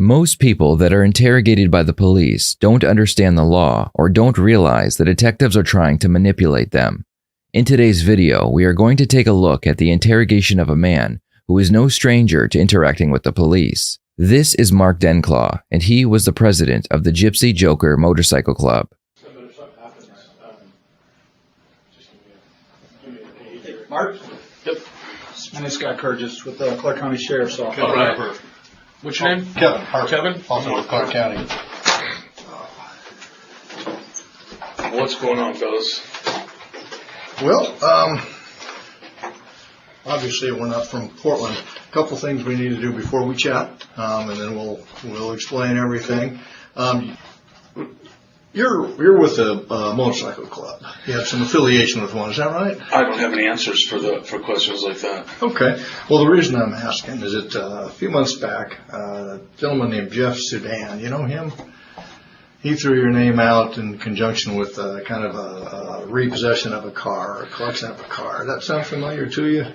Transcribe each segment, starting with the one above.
Most people that are interrogated by the police don't understand the law or don't realize the detectives are trying to manipulate them. In today's video, we are going to take a look at the interrogation of a man who is no stranger to interacting with the police. This is Mark Denclaw, and he was the president of the Gypsy Joker Motorcycle Club. Mark? Yep. My name's Scott Curtis with the Clark County Sheriff's Office. All right. What's your name? Kevin. Harper. Kevin? Also with Clark County. What's going on, fellas? Well, obviously we're not from Portland. A couple things we need to do before we chat, and then we'll explain everything. You're with a motorcycle club. You have some affiliation with one, is that right? I don't have any answers for questions like that. Okay. Well, the reason I'm asking is that a few months back, a gentleman named Jeff Sudan, you know him? He threw your name out in conjunction with kind of a repossession of a car, or collection of a car. Does that sound familiar to you?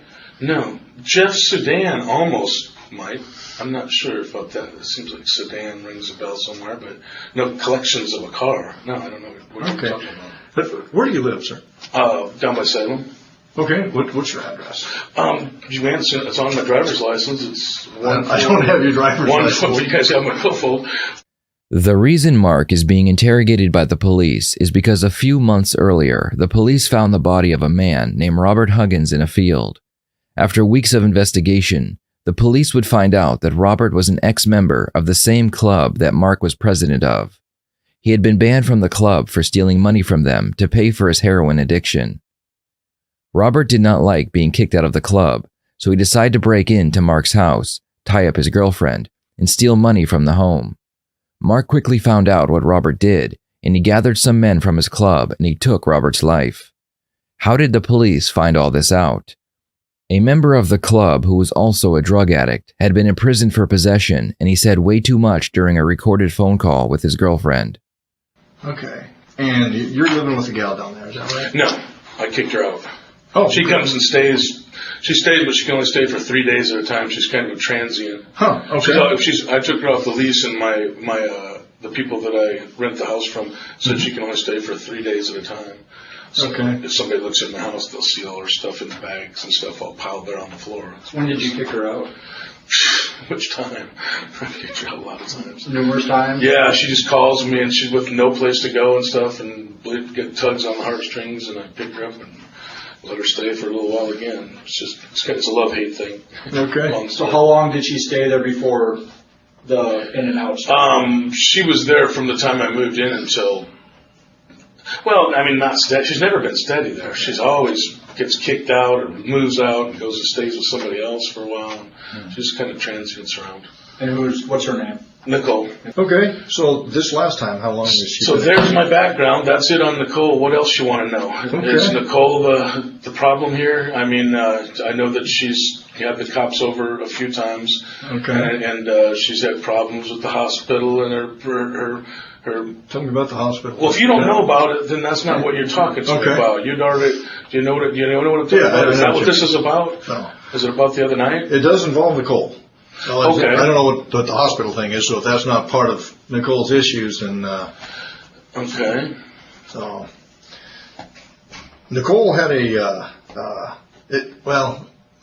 No. Jeff Sudan almost might. I'm not sure about that. It seems like Sudan rings a bell somewhere, but no collections of a car. No, I don't know what you're talking about. But where do you live, sir? Down by Salem. Okay. What's your address? You answer. It's on my driver's license. It's one. I don't have your driver's license. You guys have my billfold. The reason Mark is being interrogated by the police is because a few months earlier, the police found the body of a man named Robert Huggins in a field. After weeks of investigation, the police would find out that Robert was an ex-member of the same club that Mark was president of. He had been banned from the club for stealing money from them to pay for his heroin addiction. Robert did not like being kicked out of the club, so he decided to break into Mark's house, tie up his girlfriend, and steal money from the home. Mark quickly found out what Robert did, and he gathered some men from his club and he took Robert's life. How did the police find all this out? A member of the club who was also a drug addict had been imprisoned for possession, and he said way too much during a recorded phone call with his girlfriend. Okay. And you're living with a gal down there, is that right? No, I kicked her out. Oh, she comes and stays. She stays, but she can only stay for 3 days at a time. She's kind of a transient. Huh. Okay. I took her off the lease, and the people that I rent the house from said she can only stay for 3 days at a time. So if somebody looks in the house, they'll see all her stuff in the bags and stuff all piled there on the floor. When did you kick her out? Which time? I kicked her out a lot of times. Numerous times? Yeah, she just calls me, and she's with no place to go and stuff, and get tugs on the heartstrings, and I pick her up and let her stay for a little while again. It's a love-hate thing. Okay. So how long did she stay there before the in and out started? She was there from the time I moved in until, well, I mean, not steady. She's never been steady there. She's always gets kicked out or moves out and goes and stays with somebody else for a while. She's kind of transients around. And what's her name? Nicole. Okay. So this last time, how long has she So been? there's my background. That's it on Nicole. What else you want to know? Okay. Is Nicole the problem here? I mean, I know that she's had the cops over a few times. Okay. And she's had problems with the hospital and her. Tell me about the hospital. Well, if you don't know about it, then that's not what you're talking to me about. You'd already. Do you know what I'm talking about? Is that what this is about? No. Is it about the other night? It does involve Nicole. So Okay. I don't know what the hospital thing is, so if that's not part of Nicole's issues, then Okay. so Nicole had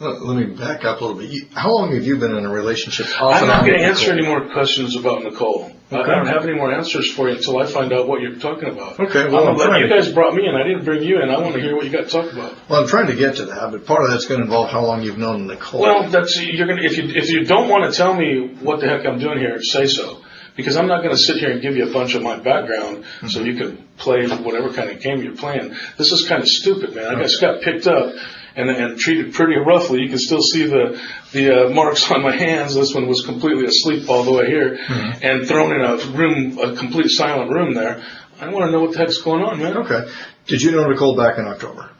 let me back up a little bit. How long have you been in a relationship? I'm not going to answer any more questions about Nicole. Okay. I don't have any more answers for you until I find out what you're talking about. Okay, well, you guys brought me in. I didn't bring you in. I want to hear what you got to talk about. Well, I'm trying to get to that, but part of that's going to involve how long you've known Nicole. Well, if you don't want to tell me what the heck I'm doing here, say so. Because I'm not going to sit here and give you a bunch of my background so you can play whatever kind of game you're playing. This is kind of stupid, man. I just got picked up and treated pretty roughly. You can still see the marks on my hands. This one was completely asleep all the way here and thrown in a complete silent room there. I want to know what the heck's going on, man. Okay. Did you know Nicole back in October?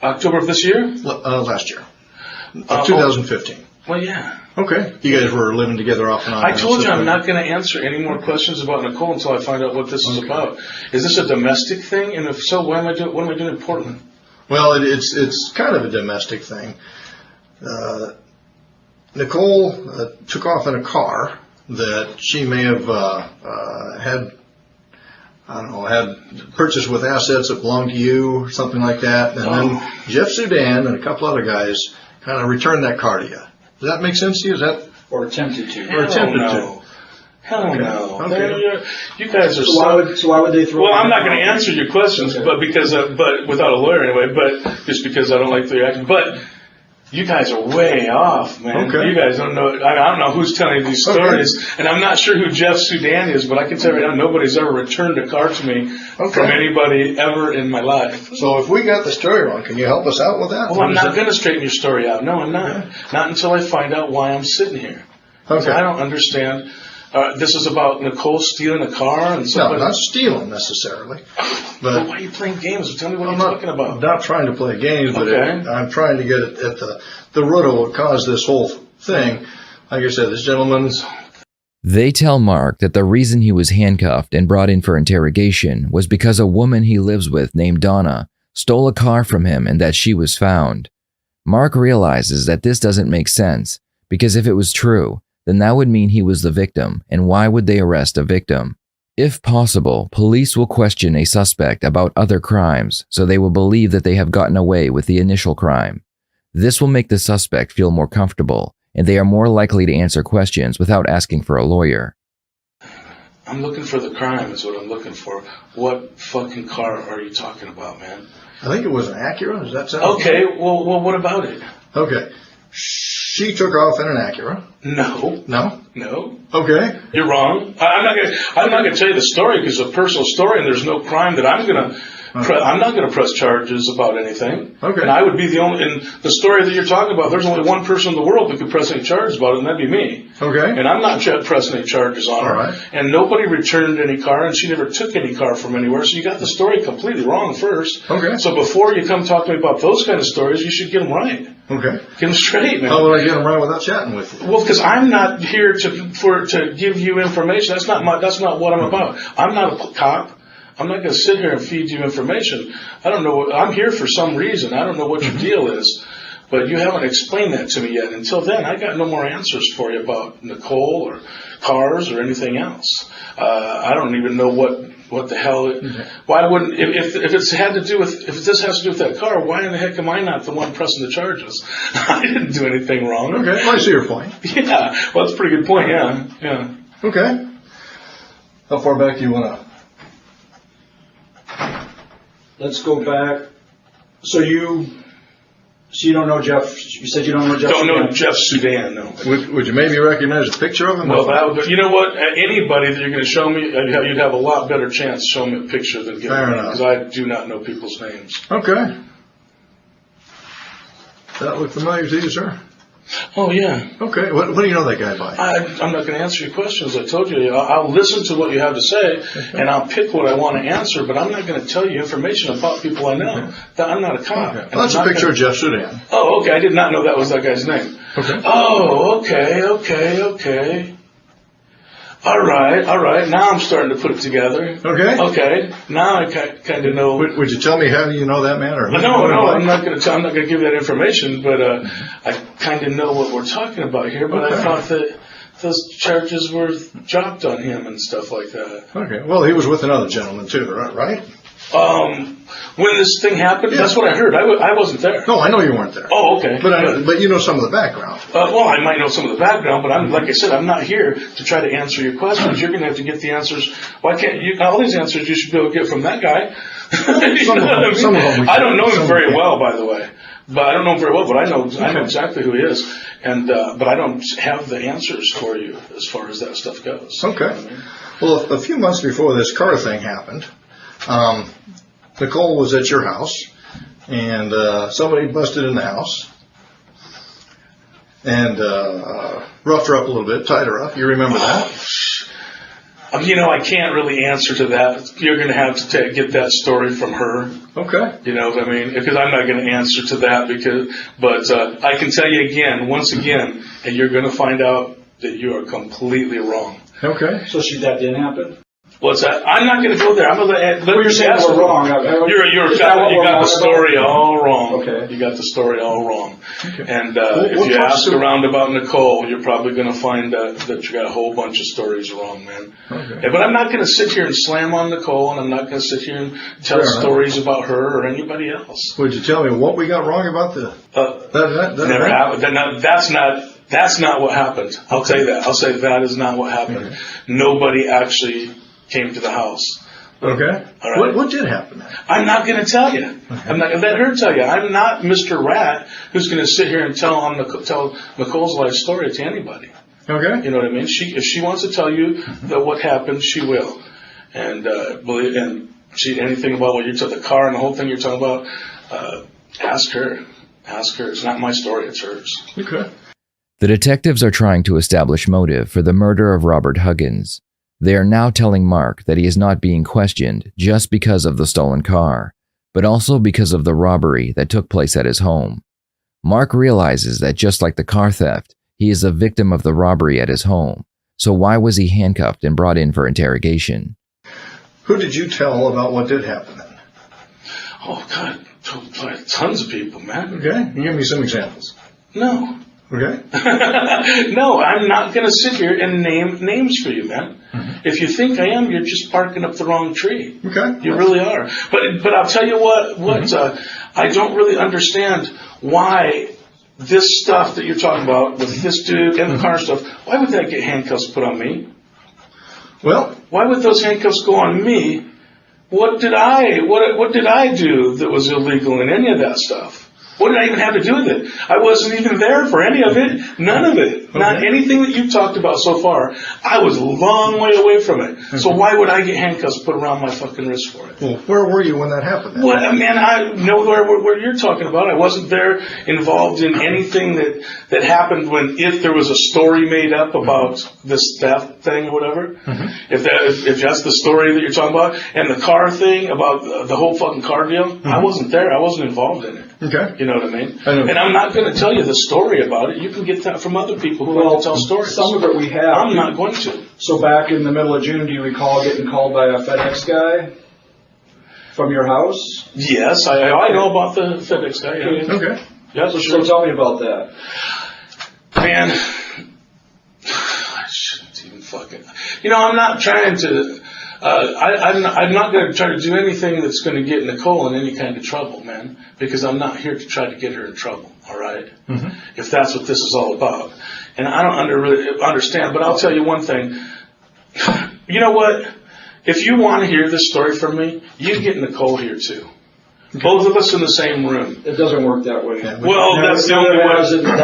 October of this year? Last year. 2015. Well, yeah. Okay. You guys were living together off and on. I told you I'm not going to answer any more questions about Nicole until I find out what this is about. Is this a domestic thing? And if so, what am I doing in Portland? Well, it's kind of a domestic thing. Nicole took off in a car that she may have had purchased with assets that belonged to you, or something like that, and then Jeff Sudan and a couple other guys kind of returned that car to you. Does that make sense to you? Is that Or attempted to. or attempted to? Hell no. Okay. You guys are So why would they throw? Well, I'm not going to answer your questions, Okay. but because but without a lawyer anyway. But just because I don't like the action. But you guys are way off, man. Okay. You guys don't know. I don't know who's telling these stories, and I'm not sure who Jeff Sudan is. But I can tell you right now, nobody's ever returned a car to me from anybody ever in my life. So if we got the story wrong, can you help us out with that? Well, I'm not going to straighten your story out. No, I'm not. Not until I find out why I'm sitting here. Okay. I don't understand. This is about Nicole stealing a car and No, somebody. not stealing necessarily. But But why are you playing games? Tell me what I'm you're talking about. not trying to play games, but Okay. I'm trying to get at the root of what caused this whole thing. Like I said, this gentleman's. They tell Mark that the reason he was handcuffed and brought in for interrogation was because a woman he lives with named Donna stole a car from him and that she was found. Mark realizes that this doesn't make sense, because if it was true, then that would mean he was the victim, and why would they arrest a victim? If possible, police will question a suspect about other crimes, so they will believe that they have gotten away with the initial crime. This will make the suspect feel more comfortable, and they are more likely to answer questions without asking for a lawyer. I'm looking for the crime is what I'm looking for. What fucking car are you talking about, man? I think it was an Acura. Does that sound Okay, well, what about it? Okay. She took off in an Acura. No, No? no. Okay. You're wrong. I'm not gonna tell you the story because it's a personal story, and there's no crime that I'm not gonna press charges about anything. Okay. And I would be the only. In the story that you're talking about, there's only one person in the world that could press any charges about it, and that'd be me. Okay. And I'm not pressing any charges on her. All right. And nobody returned any car, and she never took any car from anywhere. So you got the story completely wrong first. Okay. So before you come talk to me about those kind of stories, you should get them right. Okay. Get them straight, man. How would I get them right without chatting with you? Well, because I'm not here to give you information. That's not what I'm about. I'm not a cop. I'm not going to sit here and feed you information. I don't know. I'm here for some reason. I don't know what your deal is, but you haven't explained that to me yet. Until then, I got no more answers for you about Nicole or cars or anything else. I don't even know what the hell. Why wouldn't if this has to do with that car? Why in the heck am I not the one pressing the charges? I didn't do anything wrong. Okay. Well, I see your point. Yeah. Well, that's a pretty good point. Yeah. Okay. How far back do you want to? Let's go back. So you don't know Jeff? You said you don't know Jeff? Don't know Sudan? Jeff Sudan, no. Would you maybe recognize a picture of him? Well, you know what? Anybody that you're going to show me, you'd have a lot better chance showing me a picture than getting Fair me, enough. because I do not know people's names. Okay. That look familiar to you, sir? Oh, yeah. Okay. What do you know that guy by? I'm not going to answer your questions. I told you. I'll listen to what you have to say, and I'll pick what I want to answer, but I'm not going to tell you information about people I know. I'm not a cop. Okay. And Well, that's I'm a not picture gonna- of Jeff Sudan. Oh, okay. I did not know that was that guy's name. Okay. Oh, okay. All right. Now I'm starting to put it together. Okay. Okay. Now I kind of know. Would you tell me how you know that man? Or No, I'm not going to give that information, but I kind of know what we're talking about here. But I Okay. thought that those charges were dropped on him and stuff like that. Okay. Well, he was with another gentleman too, right? When this thing happened, Yeah. that's what I heard. I wasn't there. No, I know you weren't there. Oh, okay. But you know some of the background. Well, I might know some of the background, but like I said, I'm not here to try to answer your questions. You're going to have to get the answers. Why can't you? All these answers you should be able to get from that guy. Some of them we I don't know can. him very well, by the way. But I don't know him very well, but I know exactly who he is. And but I don't have the answers for you as far as that stuff goes. Okay. Well, a few months before this car thing happened, Nicole was at your house, and somebody busted in the house and roughed her up a little bit, tied her up. You remember that? I can't really answer to that. You're going to have to get that story from her. Okay. You know what I mean? Because I'm not going to answer to that but I can tell you once again, and you're going to find out that you are completely wrong. Okay. So that didn't happen? What's that? I'm not going to go there. I'm going to let you're saying we're wrong. You got the story all wrong. Okay. You got the story all wrong. Okay. And if you ask around about Nicole, you're probably going to find that you got a whole bunch of stories wrong, man. Okay. Yeah, but I'm not going to sit here and slam on Nicole, and I'm not going to sit here and tell stories about her or anybody else. Would you tell me what we got wrong about that Never happened. That's not what happened. I'll tell you that. I'll say that is not what happened. Okay. Nobody actually came to the house. Okay. All right. What did happen then? I'm not going to tell you. I'm not going to let her tell you. I'm not Mr. Rat who's going to sit here and tell Nicole's life story to anybody. Okay. You know what I mean? If she wants to tell you that what happened, she will. And anything about what you're talking, the car and the whole thing you're talking about, ask her. Ask her. It's not my story. It's hers. Okay. The detectives are trying to establish motive for the murder of Robert Huggins. They are now telling Mark that he is not being questioned just because of the stolen car, but also because of the robbery that took place at his home. Mark realizes that just like the car theft, he is a victim of the robbery at his home. So why was he handcuffed and brought in for interrogation? Who did you tell about what did happen then? Oh, God. Tons of people, man. Okay. Give me some examples. No. Okay. No, I'm not going to sit here and name names for you, man. Mm-hmm. If you think I am, you're just barking up the wrong tree. Okay. You really are. But I'll tell you what I don't really understand why this stuff that you're talking about with this dude and the car stuff, why would that get handcuffs put on me? Well, why would those handcuffs go on me? What did I do that was illegal in any of that stuff? What did I even have to do with it? I wasn't even there for any of it. None of it. Okay. Not anything that you've talked about so far. I was a long way away from it. Okay. So why would I get handcuffs put around my fucking wrist for it? Well, where were you when that happened? Well, man, I know where you're talking about. I wasn't there involved in anything that happened if there was a story made up about this theft thing or whatever. Mm-hmm. If that's the story that you're talking about, and the car thing about the whole fucking car deal, mm-hmm. I wasn't there. I wasn't involved in it. Okay. You know what I mean? And I'm not going to tell you the story about it. You can get that from other people who like to tell stories. Some of it we have. I'm not going to. So back in the middle of June, do you recall getting called by a FedEx guy from your house? Yes, I know about the FedEx guy. Yeah. Okay. Yeah, so sure. Tell me about that. Man, I shouldn't even fucking... I'm not trying to... I'm not going to try to do anything that's going to get Nicole in any kind of trouble, man, because I'm not here to try to get her in trouble, all right? Mm-hmm. If that's what this is all about. And I don't really understand, but I'll tell you one thing. You know what? If you want to hear this story from me, you get Nicole here too. Okay. Both of us in the same room. It doesn't work that way. Well, that's the only way.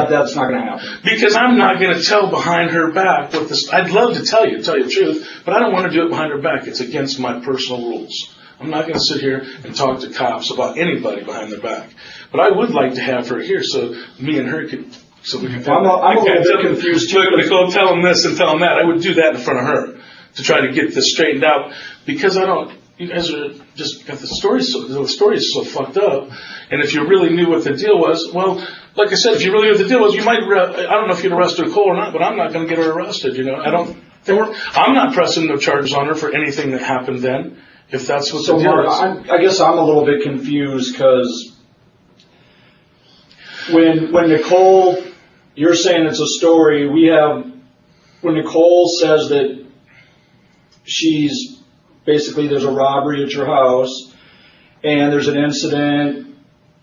That's not going to happen. Because I'm not going to tell behind her back what this. I'd love to tell you the truth, but I don't want to do it behind her back. It's against my personal rules. I'm not going to sit here and talk to cops about anybody behind their back. But I would like to have her here so me and her could. So we can. I'm a little bit confused too. Look, Nicole, tell them this and tell them that. I would do that in front of her to try to get this straightened out because I don't. You guys are just got the story is so fucked up. And if you really knew what the deal was, well, like I said, if you really knew what the deal was, you might. I don't know if you'd arrest Nicole or not, but I'm not going to get her arrested. I'm not pressing no charges on her for anything that happened then. If that's what the deal is. I guess I'm a little bit confused because when Nicole, you're saying it's a story. When Nicole says that she's. Basically, there's a robbery at your house, and there's an incident.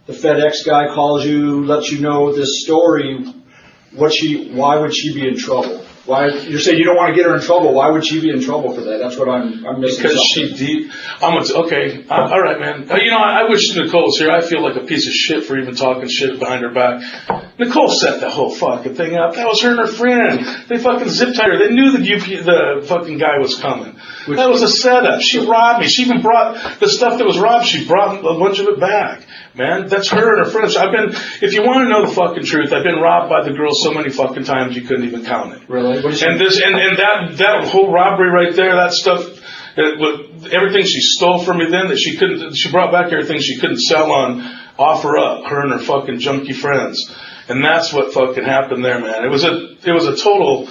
The FedEx guy calls you, lets you know this story. Why would she be in trouble? Why you're saying you don't want to get her in trouble? Why would she be in trouble for that? That's what I'm missing. Because okay. All right, man. I wish Nicole was here. I feel like a piece of shit for even talking shit behind her back. Nicole set the whole fucking thing up. That was her and her friend. They fucking zip tied her. They knew the fucking guy was coming. That was a setup. She robbed me. She even brought the stuff that was robbed. She brought a bunch of it back. Man, that's her and her friends. If you want to know the fucking truth, I've been robbed by the girl so many fucking times you couldn't even count it. Really? And that whole robbery right there, that stuff, everything she stole from me then that she brought back everything she couldn't sell on offer up, her and her fucking junkie friends. And that's what fucking happened there, man. It was a total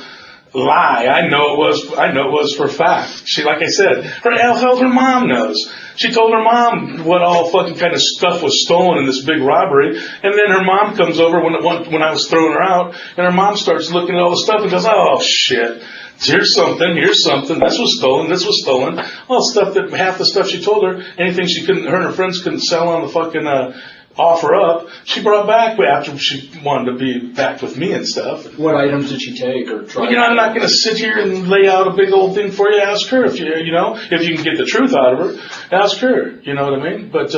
lie. I know it was for a fact. She, like I said, her mom knows. She told her mom what all fucking kind of stuff was stolen in this big robbery, and then her mom comes over when I was throwing her out, and her mom starts looking at all the stuff and goes, "Oh shit, here's something, this was stolen." All stuff that half the stuff she told her, anything her and her friends couldn't sell on the fucking offer up, she brought back after she wanted to be back with me and stuff. What items did she take or try? Well, I'm not going to sit here and lay out a big old thing for you. Ask her if you can get the truth out of her. Ask her. You know what I mean? But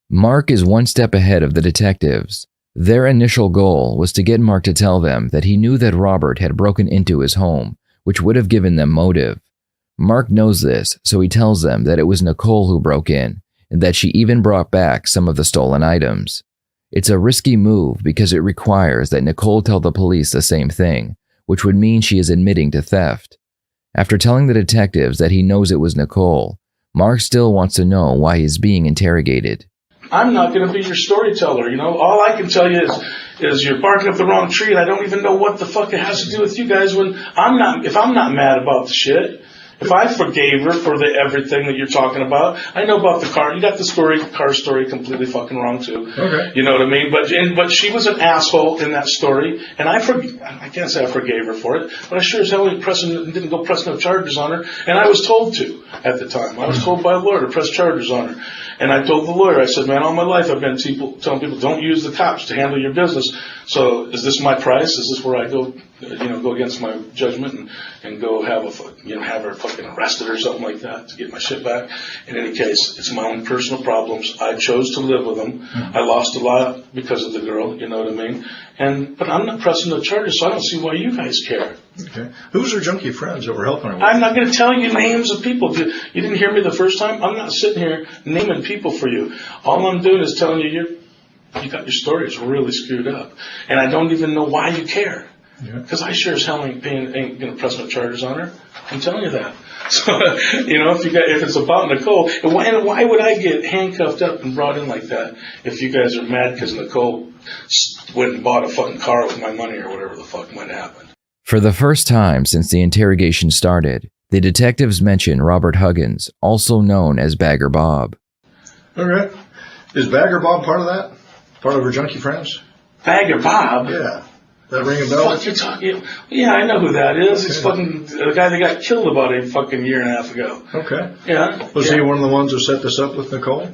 Mark is one step ahead of the detectives. Their initial goal was to get Mark to tell them that he knew that Robert had broken into his home, which would have given them motive. Mark knows this, so he tells them that it was Nicole who broke in, and that she even brought back some of the stolen items. It's a risky move because it requires that Nicole tell the police the same thing, which would mean she is admitting to theft. After telling the detectives that he knows it was Nicole, Mark still wants to know why he's being interrogated. I'm not going to be your storyteller, All I can tell you is you're barking up the wrong tree, and I don't even know what the fuck it has to do with you guys if I'm not mad about the shit. If I forgave her for everything that you're talking about, I know about the car. You got the car story completely fucking wrong too. Okay. You know what I mean? But she was an asshole in that story, and I can't say I forgave her for it, but I sure as hell didn't go press no charges on her, and I was told to at the time. I was told by a lawyer to press charges on her. And I told the lawyer, I said, man, all my life I've been telling people, don't use the cops to handle your business. So is this my price? Is this where I go against my judgment and go have her fucking arrested or something like that to get my shit back? In any case, it's my own personal problems. I chose to live with them. I lost a lot because of the girl, you know what I mean? But I'm not pressing the charges, so I don't see why you guys care. Okay. Who's her junkie friends that were helping her? I'm not going to tell you names of people. You didn't hear me the first time? I'm not sitting here naming people for you. All I'm doing is telling you you got your stories really screwed up. And I don't even know why you care. Because I sure as hell ain't going to press no charges on her. I'm telling you that. So, if it's about Nicole, why would I get handcuffed up and brought in like that if you guys are mad because Nicole went and bought a fucking car with my money or whatever the fuck might happen? For the first time since the interrogation started, the detectives mention Robert Huggins, also known as Bagger Bob. Okay. Is Bagger Bob part of that? Part of her junkie friends? Bagger Bob? Yeah. That ring a bell? Fuck, you're talking? Yeah, I know who that is. Okay. He's fucking the guy that got killed about a fucking year and a half ago. Okay. Yeah. Was he one of the ones who set this up with Nicole?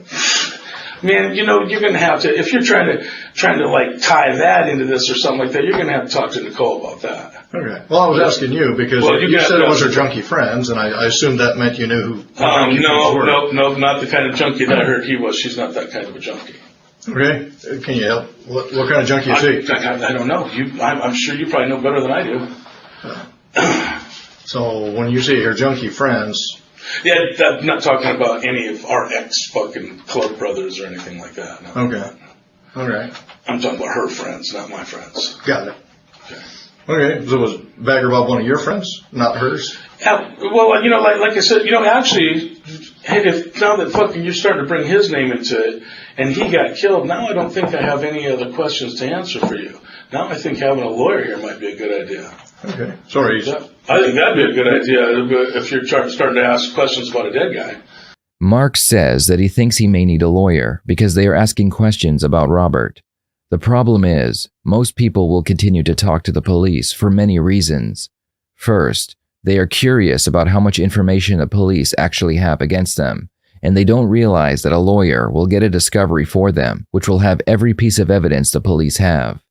Man, you're going to have to, if you're trying to like tie that into this or something like that, you're going to have to talk to Nicole about that. Okay. Well, I was asking you because you said it was her junkie friends, and I assumed that meant you knew who junkie friends were. No, not the kind of junkie that I heard he was. She's not that kind of a junkie. Okay. Can you help? What kind of junkie is he? I don't know. I'm sure you probably know better than I do. So when you say her junkie friends... Yeah, I'm not talking about any of our ex-fucking club brothers or anything like that. No. Okay. All right. I'm talking about her friends, not my friends. Got it. Okay. So was Bagger Bob one of your friends, not hers? Well, like I said, actually, now that fucking you're starting to bring his name into it, and he got killed, now I don't think I have any other questions to answer for you. Now I think having a lawyer here might be a good idea. Okay. Sorry. I think that'd be a good idea if you're starting to ask questions about a dead guy. Mark says that he thinks he may need a lawyer because they are asking questions about Robert. The problem is, most people will continue to talk to the police for many reasons. First, they are curious about how much information the police actually have against them, and they don't realize that a lawyer will get a discovery for them, which will have every piece of evidence the police have.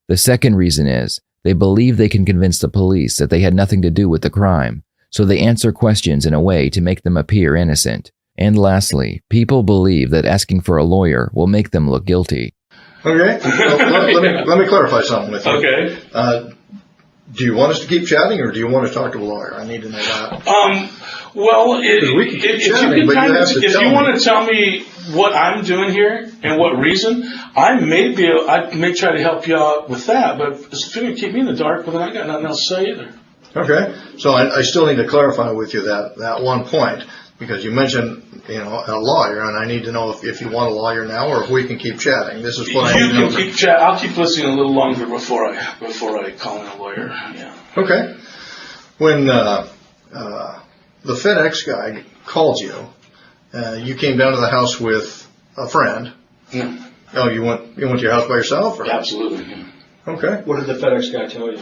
The second reason is, they believe they can convince the police that they had nothing to do with the crime, so they answer questions in a way to make them appear innocent. And lastly, people believe that asking for a lawyer will make them look guilty. Okay. Let me clarify something with you. Okay. Do you want us to keep chatting, or do you want to talk to a lawyer? I need to know that. Well, if you want to tell me what I'm doing here and what reason, I may try to help you out with that. But if you're going to keep me in the dark, well, then I got nothing else to say either. Okay. So I still need to clarify with you that one point, because you mentioned a lawyer, and I need to know if you want a lawyer now or if we can keep chatting. This is what I need to know. I'll keep listening a little longer before I call in a lawyer. Yeah. Okay. When the FedEx guy called you, you came down to the house with a friend. No. Oh, you went to your house by yourself? Or? Absolutely. Yeah. Okay. What did the FedEx guy tell you?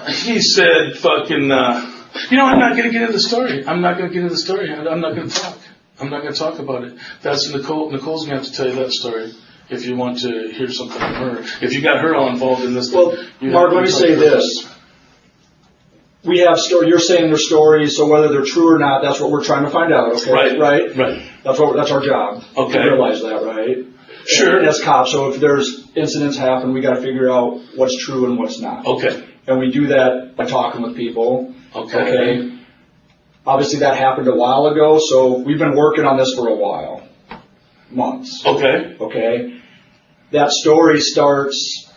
He said, "Fucking, I'm not going to get into the story. I'm not going to get into the story. I'm not going to talk. I'm not going to talk about it. That's Nicole. Nicole's going to have to tell you that story if you want to hear something from her. If you got her all involved in this." Well, Mark, let me say this. We have you're saying their stories, so whether they're true or not, that's what we're trying to find out. Okay. Right. That's our job. Okay. To realize that, right? Sure. And as cops, so if there's incidents happen, we got to figure out what's true and what's not. Okay. And we do that by talking with people. Okay. Obviously, that happened a while ago, so we've been working on this for a while, months. Okay. That story starts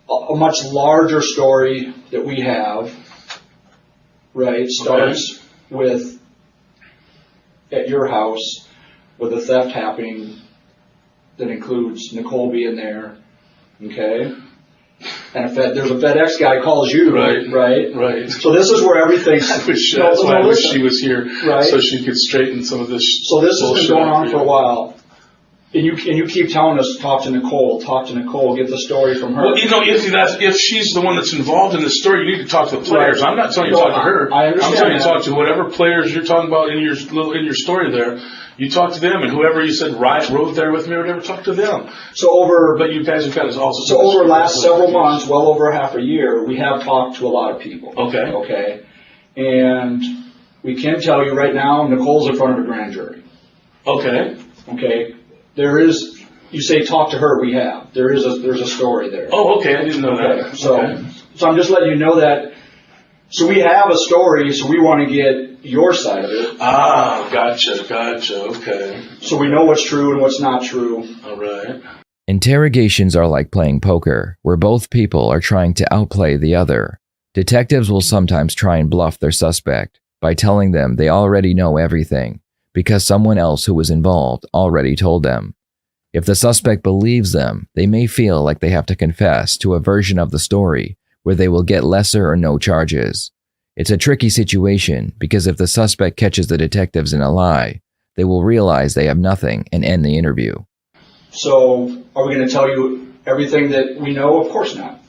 a much larger story that we have. Right, starts with at your house with a theft happening that includes Nicole being there, okay? And there's a FedEx guy calls you, right? So this is where everything. That's why I wish she was here, right? So she could straighten some of this. So this has been going on for a while. And you keep telling us, talk to Nicole, get the story from her. Well, if she's the one that's involved in this story, you need to talk to the players. Right. I'm not telling you to talk to her. I understand. I'm telling you to talk to whatever players you're talking about in your story there. You talk to them, and whoever you said rode there with me or whatever, talk to them. But you guys have got to also. So over the last several months, well over half a year, we have talked to a lot of people. Okay. And we can tell you right now, Nicole's in front of a grand jury. Okay. There is, you say talk to her, we have. There's a story there. Oh, okay, I didn't know that. So I'm just letting you know that. So we have a story, so we want to get your side of it. Ah, gotcha, okay. So we know what's true and what's not true. All right. Interrogations are like playing poker, where both people are trying to outplay the other. Detectives will sometimes try and bluff their suspect by telling them they already know everything, because someone else who was involved already told them. If the suspect believes them, they may feel like they have to confess to a version of the story where they will get lesser or no charges. It's a tricky situation because if the suspect catches the detectives in a lie, they will realize they have nothing and end the interview. So are we going to tell you everything that we know? Of course not.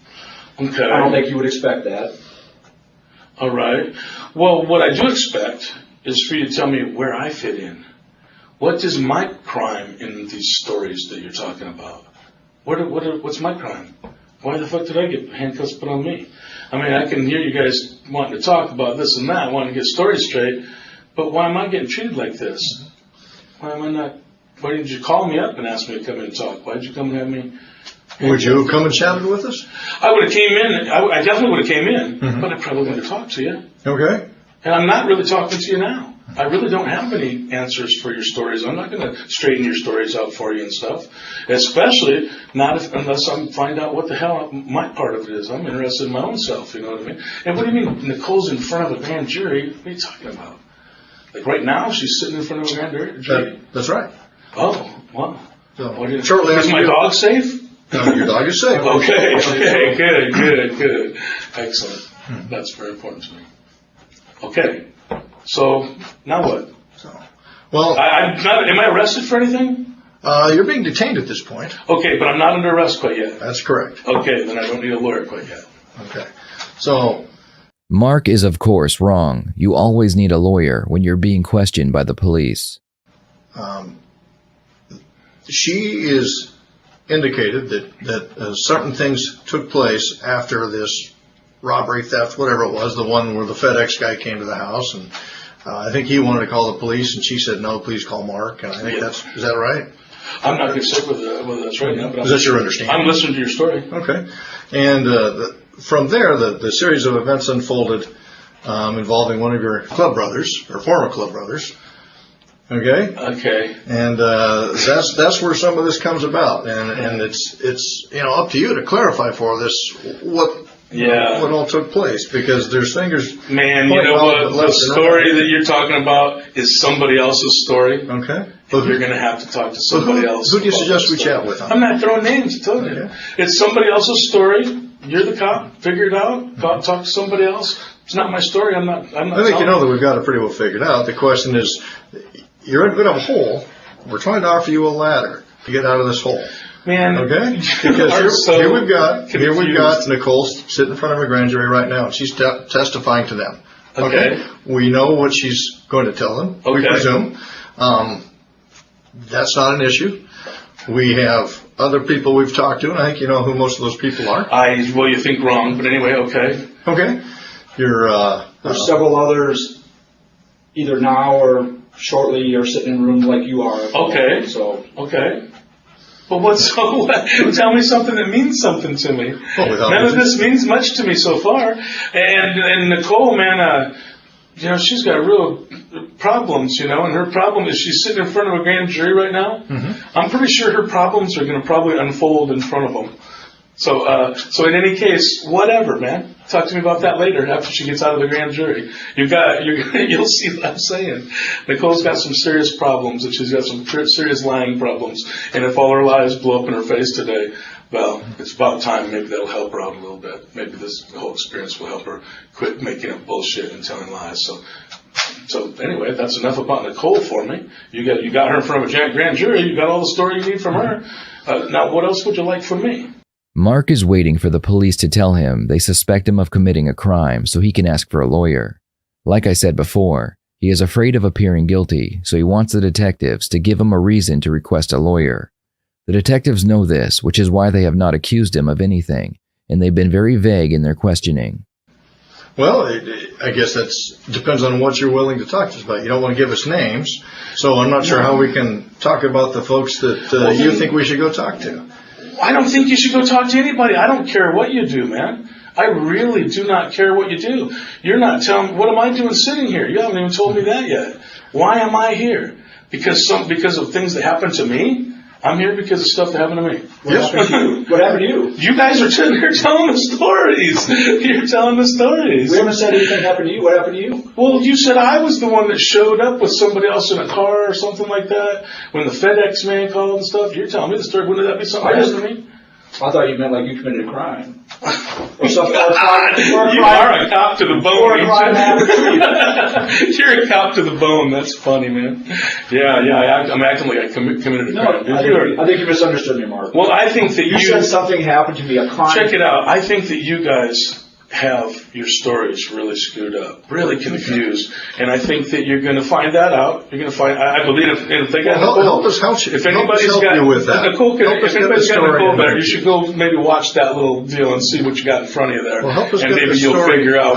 Okay. I don't think you would expect that. All right. Well, what I do expect is for you to tell me where I fit in. What is my crime in these stories that you're talking about? What's my crime? Why the fuck did I get handcuffs put on me? I mean, I can hear you guys wanting to talk about this and that, wanting to get stories straight, but why am I getting treated like this? Why didn't you call me up and ask me to come in and talk? Why did you come and have me? Would you have come and chatted with us? I would have came in. I definitely would have came in, but I probably wouldn't have talked to you. Okay. And I'm not really talking to you now. I really don't have any answers for your stories. I'm not going to straighten your stories out for you and stuff. Especially unless I find out what the hell my part of it is. I'm interested in my own self, you know what I mean? And what do you mean Nicole's in front of a grand jury? What are you talking about? Like right now, she's sitting in front of a grand jury? That's right. Oh, wow. So, is my dog safe? No, your dog is safe. Okay, good. Excellent. That's very important to me. Okay, so now what? Am I arrested for anything? You're being detained at this point. Okay, but I'm not under arrest quite yet. That's correct. Okay, then I don't need a lawyer quite yet. Okay, so Mark is of course wrong. You always need a lawyer when you're being questioned by the police. She is indicated that certain things took place after this robbery, theft, whatever it was, the one where the FedEx guy came to the house, and I think he wanted to call the police, and she said, no, please call Mark, and I think is that right? I'm not going to say whether that's right now, but is that your understanding? I'm listening to your story. Okay. And from there, the series of events unfolded involving one of your club brothers, or former club brothers. Okay. And that's where some of this comes about, and it's up to you to clarify for this what all took place, because there's fingers. Man, you know what? The story that you're talking about is somebody else's story. Okay. But you're going to have to talk to somebody else. Who do you suggest we chat with? I'm not throwing names, I'm telling you. It's somebody else's story. You're the cop. Figure it out. Talk to somebody else. It's not my story. I'm not. I think you know that we've got it pretty well figured out. The question is, you're in a bit of a hole. We're trying to offer you a ladder to get out of this hole. Man, okay? Because here we've got Nicole sitting in front of a grand jury right now, and she's testifying to them. Okay. We know what she's going to tell them. Okay. We presume. That's not an issue. We have other people we've talked to, and I think you know who most of those people are. Well, you think wrong, but anyway, okay. Okay. There's several others, either now or shortly, are sitting in rooms like you are. Okay. Okay. Well, tell me something that means something to me. Well, none of this means much to me so far. And Nicole, man, she's got real problems, and her problem is she's sitting in front of a grand jury right now. Mm-hmm. I'm pretty sure her problems are going to probably unfold in front of them. So in any case, whatever, man. Talk to me about that later after she gets out of the grand jury. You'll see what I'm saying. Nicole's got some serious problems, and she's got some serious lying problems. And if all her lies blow up in her face today, well, it's about time. Maybe that'll help her out a little bit. Maybe this whole experience will help her quit making up bullshit and telling lies. So anyway, that's enough about Nicole for me. You got her in front of a grand jury. You got all the story you need from her. Now, what else would you like from me? Mark is waiting for the police to tell him they suspect him of committing a crime so he can ask for a lawyer. Like I said before, he is afraid of appearing guilty, so he wants the detectives to give him a reason to request a lawyer. The detectives know this, which is why they have not accused him of anything, and they've been very vague in their questioning. Well, I guess that depends on what you're willing to talk to us about. You don't want to give us names, so I'm not sure how we can talk about the folks that you think we should go talk to. I don't think you should go talk to anybody. I don't care what you do, man. I really do not care what you do. You're not telling me, what am I doing sitting here? You haven't even told me that yet. Why am I here? Because of things that happened to me? I'm here because of stuff that happened to me. What happened to you? You guys are telling the stories. You're telling the stories. We haven't said anything happened to you. What happened to you? Well, you said I was the one that showed up with somebody else in a car or something like that. When the FedEx man called and stuff. You're telling me the story. Wouldn't that be something that happened to me? I thought you meant like you committed a crime. Or something. You are a cop to the bone. You're a cop to the bone. That's funny, man. Yeah. I'm acting like I committed a crime. I think you misunderstood me, Mark. Well, I think that you said something happened to me, a crime. Check it out. I think that you guys have your stories really screwed up, really confused, and I think that you're going to find that out. You're going to find. I believe if they got help us help you. If anybody's got you with that, Nicole, if anybody's got Nicole better, you should go maybe watch that little deal and see what you got in front of you there. Well, help us and get maybe the you'll story. figure out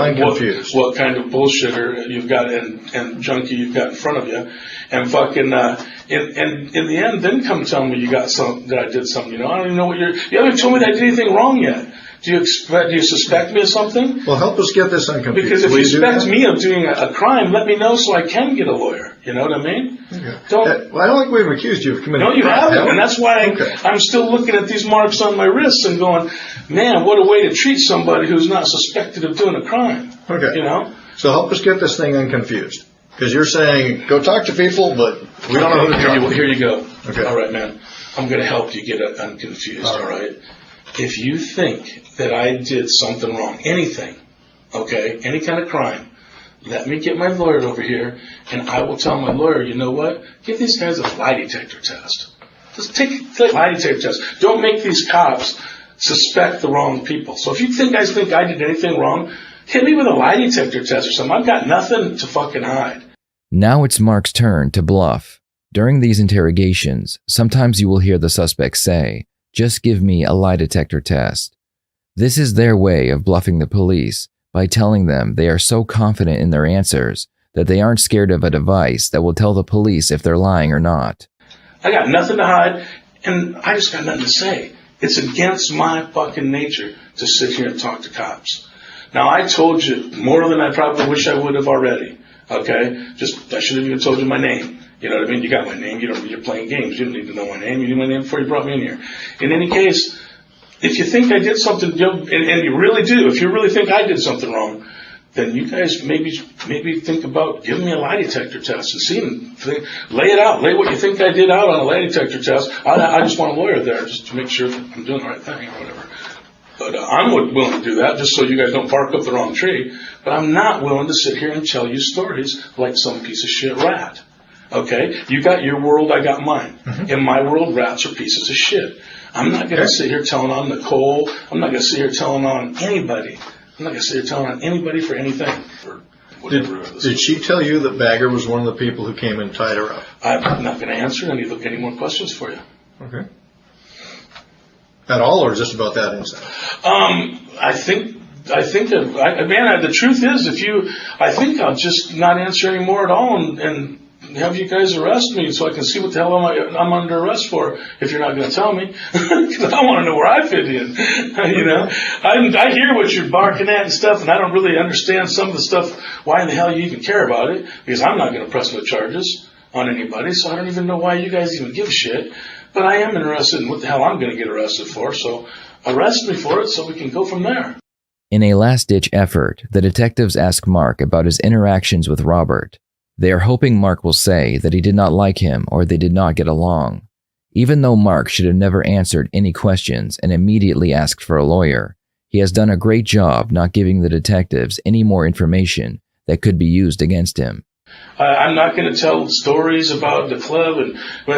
what kind of bullshitter you've got and junkie you've got in front of you, and fucking in the end, then come tell me that I did something. I don't even know what you haven't told me that I did anything wrong yet. Do you suspect me of something? Well, help us get this unconfused. Because if you suspect me of doing a crime, let me know so I can get a lawyer. You know what I mean? Okay. I don't think we've accused you of committing a crime. No, you haven't. And that's why I'm still looking at these marks on my wrists and going, man, what a way to treat somebody who's not suspected of doing a crime. Okay. So help us get this thing unconfused. Because you're saying, go talk to people, but we don't know who to talk to. Here you go. Okay. All right, man. I'm going to help you get unconfused, all right? If you think that I did something wrong, anything, any kind of crime, let me get my lawyer over here, and I will tell my lawyer, you know what? Give these guys a lie detector test. Just take a lie detector test. Don't make these cops suspect the wrong people. So if you guys think I did anything wrong, hit me with a lie detector test or something. I've got nothing to fucking hide. Now it's Mark's turn to bluff. During these interrogations, sometimes you will hear the suspect say, "Just give me a lie detector test." This is their way of bluffing the police by telling them they are so confident in their answers that they aren't scared of a device that will tell the police if they're lying or not. I got nothing to hide, and I just got nothing to say. It's against my fucking nature to sit here and talk to cops. Now, I told you more than I probably wish I would have already, I should have even told you my name. You know what I mean? You got my name. You're playing games. You don't need to know my name. You knew my name before you brought me in here. In any case, if you think I did something, and you really do, if you really think I did something wrong, then you guys maybe think about giving me a lie detector test and lay it out. Lay what you think I did out on a lie detector test. I just want a lawyer there just to make sure that I'm doing the right thing or whatever. But I'm willing to do that just so you guys don't bark up the wrong tree. But I'm not willing to sit here and tell you stories like some piece of shit rat. Okay? You got your world, I got mine. In my world, rats are pieces of shit. I'm not going to sit here telling on Nicole. I'm not going to sit here telling on anybody. I'm not going to sit here telling on anybody for anything. Did she tell you that Bagger was one of the people who came and tied her up? I'm not going to answer any more questions for you. Okay. At all, or just about that incident? I think the truth is, I think I'll just not answer anymore at all and have you guys arrest me so I can see what the hell I'm under arrest for if you're not going to tell me. Because I want to know where I fit in. I hear what you're barking at and stuff, and I don't really understand some of the stuff, why in the hell you even care about it, because I'm not going to press no charges on anybody, so I don't even know why you guys even give a shit. But I am interested in what the hell I'm going to get arrested for, so arrest me for it so we can go from there. In a last-ditch effort, the detectives ask Mark about his interactions with Robert. They are hoping Mark will say that he did not like him or they did not get along. Even though Mark should have never answered any questions and immediately asked for a lawyer, he has done a great job not giving the detectives any more information that could be used against him. I'm not going to tell stories about the club and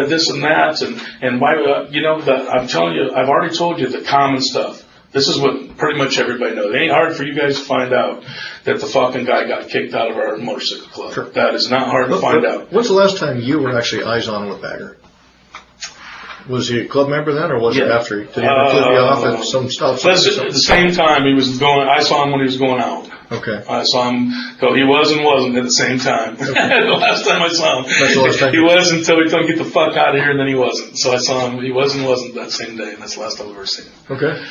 this and that and why, I'm telling you, I've already told you the common stuff. This is what pretty much everybody knows. It ain't hard for you guys to find out that the fucking guy got kicked out of our motorcycle club. Sure. That is not hard to find out. When's the last time you were actually eyes on with Bagger? Was he a club member then, or was it after? Did he ever flip you off at some stop sign? At the same time he was going. I saw him when he was going out. Okay. I saw him go. He was and wasn't at the same time. Okay. The last time I saw him, that's the last time. He was until he told him get the fuck out of here, and then he wasn't. So I saw him. He was and wasn't that same day, and that's the last time I've ever seen him. Okay.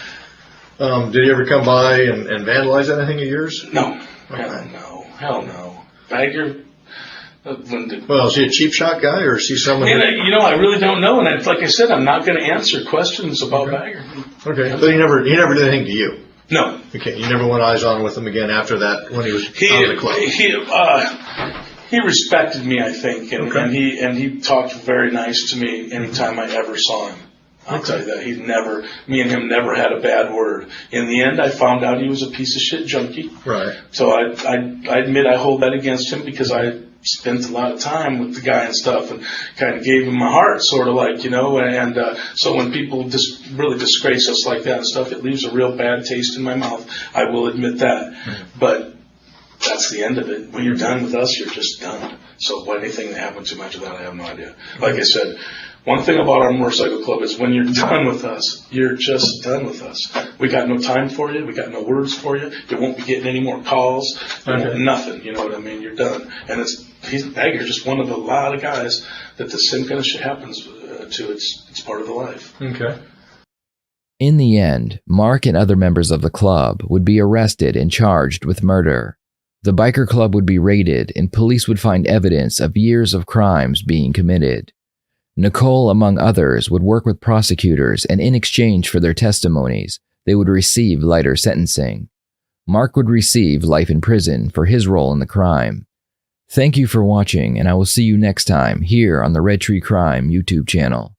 Did he ever come by and vandalize anything of yours? No. Okay. Hell no. Bagger. Well, is he a cheap shot guy, or is he someone? I really don't know, and like I said, I'm not going to answer questions about Bagger. Okay, but he never did anything to you. No. Okay, you never went eyes on with him again after that when he was out of the club. He respected me, I think, and he talked very nice to me anytime I ever saw him. I'll tell you that. Me and him never had a bad word. In the end, I found out he was a piece of shit junkie. Right. So I admit I hold that against him because I spent a lot of time with the guy and stuff and kind of gave him my heart, sort of like, and so when people just really disgrace us like that and stuff, it leaves a real bad taste in my mouth. I will admit that. Mm-hmm. But that's the end of it. When you're done with us, you're just done. So anything that happened too much of that, I have no idea. Like I said, one thing about our motorcycle club is when you're done with us, you're just done with us. We got no time for you. We got no words for you. You won't be getting any more calls. Nothing. You know what I mean? You're done. And Bagger's just one of a lot of guys that the same kind of shit happens to. It's part of the life. Okay. In the end, Mark and other members of the club would be arrested and charged with murder. The biker club would be raided and police would find evidence of years of crimes being committed. Nicole, among others, would work with prosecutors, and in exchange for their testimonies, they would receive lighter sentencing. Mark would receive life in prison for his role in the crime. Thank you for watching, and I will see you next time here on the Red Tree Crime YouTube channel.